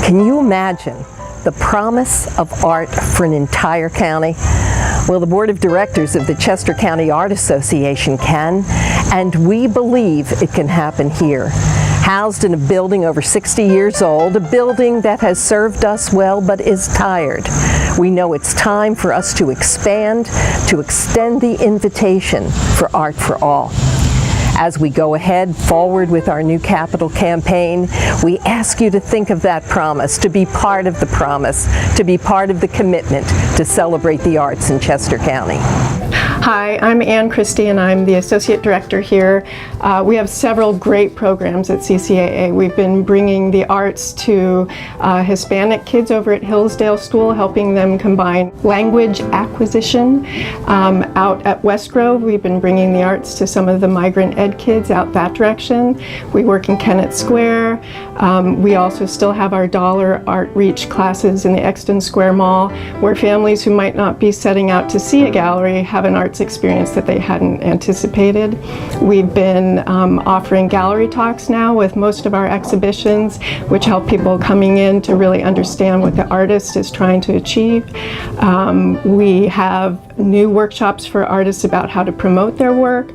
Can you imagine the promise of art for an entire county? Well, the Board of Directors of the Chester County Art Association can, and we believe it can happen here. Housed in a building over 60 years old, a building that has served us well but is tired. We know it's time for us to expand, to extend the invitation for Art for All. As we go ahead forward with our new capital campaign, we ask you to think of that promise, to be part of the promise, to be part of the commitment to celebrate the arts in Chester County. Hi, I'm Ann Christie and I'm the Associate Director here. We have several great programs at CCAA. We've been bringing the arts to Hispanic kids over at Hillsdale School, helping them combine language acquisition. Out at West Grove, we've been bringing the arts to some of the migrant ed kids out that direction. We work in Kennett Square. We also still have our dollar art reach classes in the Exton Square Mall, where families who might not be setting out to see a gallery have an arts experience that they hadn't anticipated. We've been offering gallery talks now with most of our exhibitions, which help people coming in to really understand what the artist is trying to achieve. We have new workshops for artists about how to promote their work,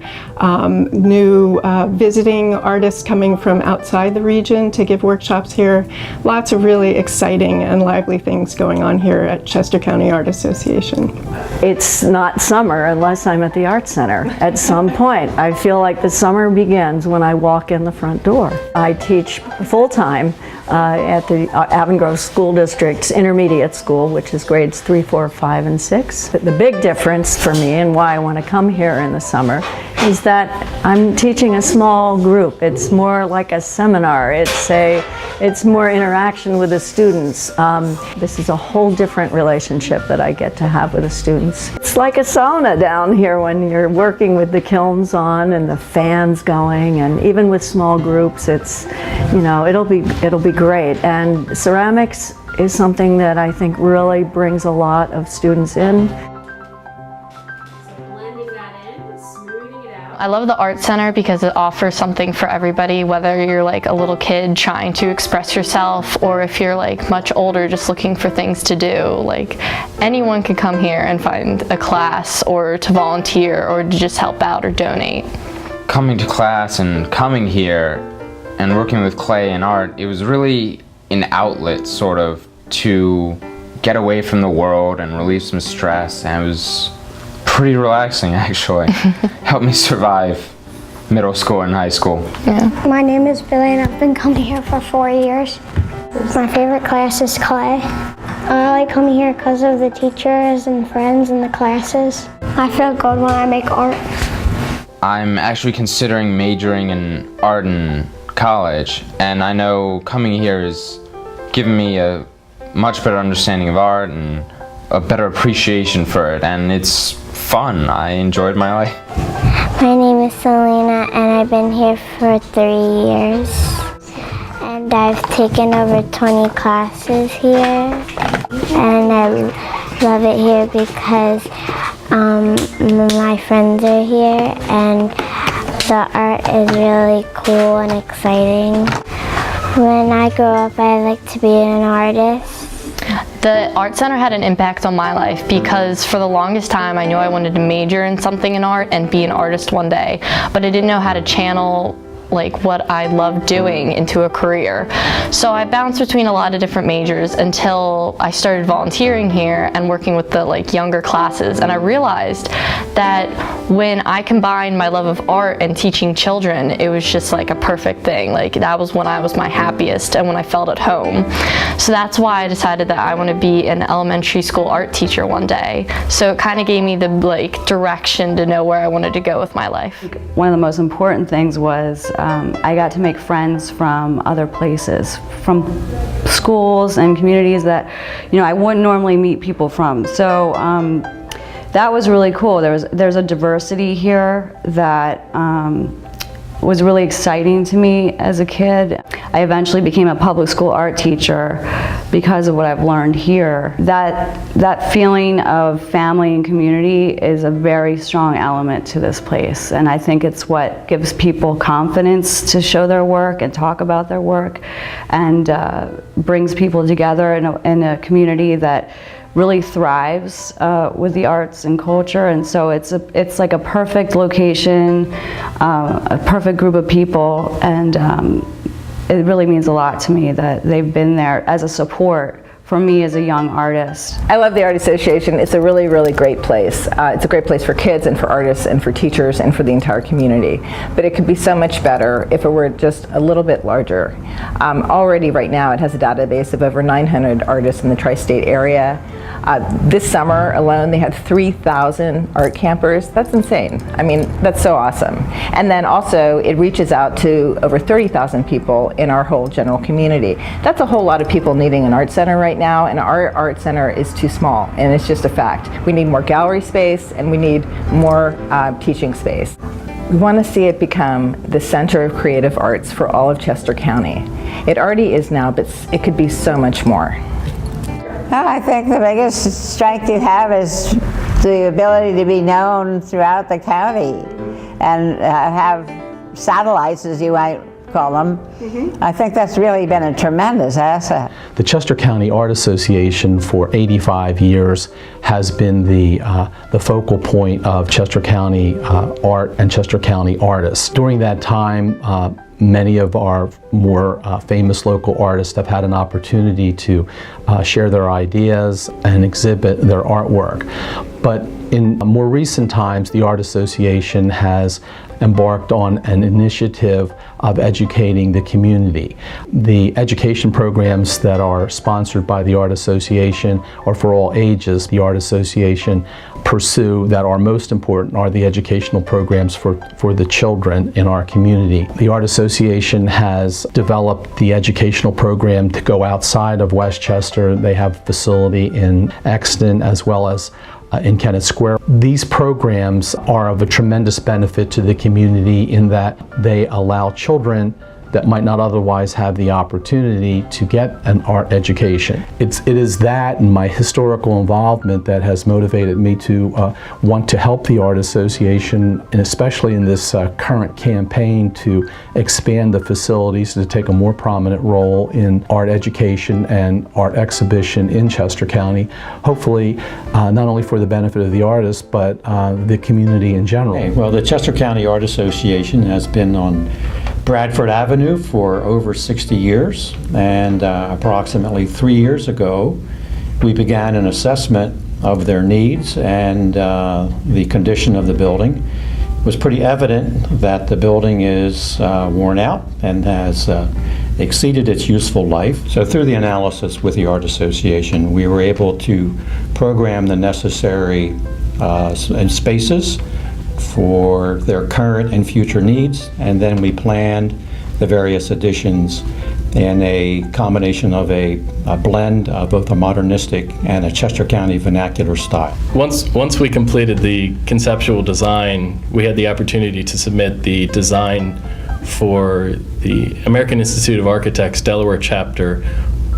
new visiting artists coming from outside the region to give workshops here. Lots of really exciting and lively things going on here at Chester County Art Association. It's not summer unless I'm at the Art Center at some point. I feel like the summer begins when I walk in the front door. I teach full-time at the Avon Grove School District's intermediate school, which is grades 3, 4, 5, and 6. The big difference for me and why I want to come here in the summer is that I'm teaching a small group. It's more like a seminar. It's more interaction with the students. This is a whole different relationship that I get to have with the students. It's like a sauna down here when you're working with the kilns on and the fans going, and even with small groups, it's, you know, it'll be great. And ceramics is something that I think really brings a lot of students in. I love the Art Center because it offers something for everybody, whether you're like a little kid trying to express yourself or if you're like much older just looking for things to do. Like anyone can come here and find a class or to volunteer or to just help out or donate. Coming to class and coming here and working with clay and art, it was really an outlet sort of to get away from the world and relieve some stress, and it was pretty relaxing actually. Helped me survive middle school and high school. Yeah. My name is Billy and I've been coming here for 4 years. My favorite class is clay. I like coming here because of the teachers and friends and the classes. I feel good when I make art. I'm actually considering majoring in art in college, and I know coming here has given me a much better understanding of art and a better appreciation for it, and it's fun. I enjoyed my life. My name is Selena and I've been here for 3 years. And I've taken over 20 classes here. And I love it here because my friends are here and the art is really cool and exciting. When I grow up, I'd like to be an artist. The Art Center had an impact on my life because for the longest time I knew I wanted to major in something in art and be an artist one day, but I didn't know how to channel like what I loved doing into a career. So I bounced between a lot of different majors until I started volunteering here and working with the like younger classes, and I realized that when I combined my love of art and teaching children, it was just like a perfect thing. Like that was when I was my happiest and when I felt at home. So that's why I decided that I want to be an elementary school art teacher one day. So it kind of gave me the like direction to know where I wanted to go with my life. One of the most important things was I got to make friends from other places, from schools and communities that, you know, I wouldn't normally meet people from. So that was really cool. There's a diversity here that was really exciting to me as a kid. I eventually became a public school art teacher because of what I've learned here. That feeling of family and community is a very strong element to this place, and I think it's what gives people confidence to show their work and talk about their work, and brings people together in a community that really thrives with the arts and culture. And so it's like a perfect location, a perfect group of people, and it really means a lot to me that they've been there as a support for me as a young artist. I love the Art Association. It's a really, really great place. It's a great place for kids and for artists and for teachers and for the entire community. But it could be so much better if it were just a little bit larger. Already right now it has a database of over 900 artists in the tri-state area. This summer alone they had 3,000 art campers. That's insane. I mean, that's so awesome. And then also it reaches out to over 30,000 people in our whole general community. That's a whole lot of people needing an art center right now, and our art center is too small, and it's just a fact. We need more gallery space, and we need more teaching space. We want to see it become the center of creative arts for all of Chester County. It already is now, but it could be so much more. Well, I think the biggest strength you have is the ability to be known throughout the county and have satellites, as you might call them. I think that's really been a tremendous asset. The Chester County Art Association for 85 years has been the focal point of Chester County art and Chester County artists. During that time, many of our more famous local artists have had an opportunity to share their ideas and exhibit their artwork. But in more recent times, the Art Association has embarked on an initiative of educating the community. The education programs that are sponsored by the Art Association are for all ages. The Art Association pursue that are most important are the educational programs for the children in our community. The Art Association has developed the educational program to go outside of Westchester. They have a facility in Exton as well as in Kennett Square. These programs are of a tremendous benefit to the community in that they allow children that might not otherwise have the opportunity to get an art education. It is that and my historical involvement that has motivated me to want to help the Art Association, and especially in this current campaign to expand the facilities to take a more prominent role in art education and art exhibition in Chester County, hopefully not only for the benefit of the artists, but the community in general. Well, the Chester County Art Association has been on Bradford Avenue for over 60 years, and approximately 3 years ago we began an assessment of their needs and the condition of the building. It was pretty evident that the building is worn out and has exceeded its useful life. So through the analysis with the Art Association, we were able to program the necessary spaces for their current and future needs, and then we planned the various additions in a combination of a blend of both a modernistic and a Chester County vernacular style. Once we completed the conceptual design, we had the opportunity to submit the design for the American Institute of Architects Delaware Chapter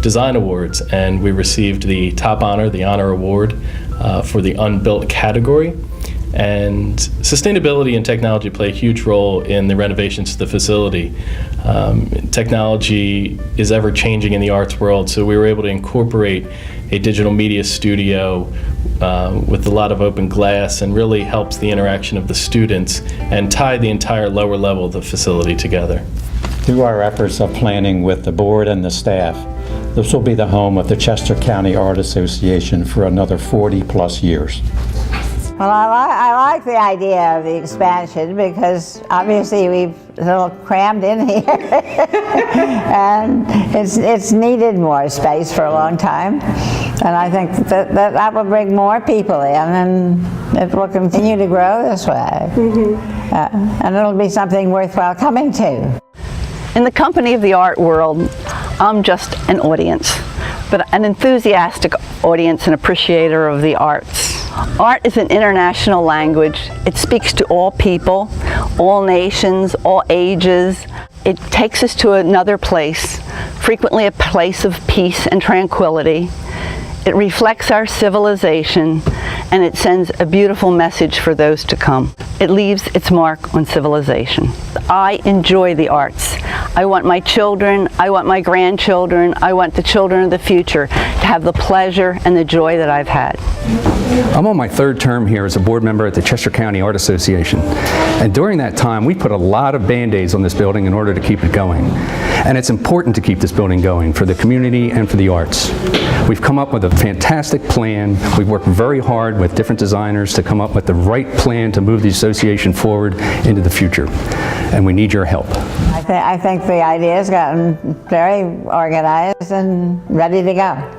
Design Awards, and we received the top honor, the Honor Award, for the unbuilt category. And sustainability and technology play a huge role in the renovations to the facility. Technology is ever changing in the arts world, so we were able to incorporate a digital media studio with a lot of open glass, and really helps the interaction of the students and tie the entire lower level of the facility together. Through our efforts of planning with the board and the staff, this will be the home of the Chester County Art Association for another 40+ years. Well, I like the idea of the expansion because obviously we've a little crammed in here and it's needed more space for a long time, and I think that will bring more people in, and it will continue to grow this way. And it'll be something worthwhile coming to. In the company of the art world, I'm just an audience, but an enthusiastic audience and appreciator of the arts. Art is an international language. It speaks to all people, all nations, all ages. It takes us to another place, frequently a place of peace and tranquility. It reflects our civilization, and it sends a beautiful message for those to come. It leaves its mark on civilization. I enjoy the arts. I want my children, I want my grandchildren, I want the children of the future to have the pleasure and the joy that I've had. I'm on my third term here as a board member at the Chester County Art Association. And during that time, we put a lot of Band-Aids on this building in order to keep it going. And it's important to keep this building going for the community and for the arts. We've come up with a fantastic plan. We've worked very hard with different designers to come up with the right plan to move the association forward into the future. And we need your help. I think the idea has gotten very organized and ready to go.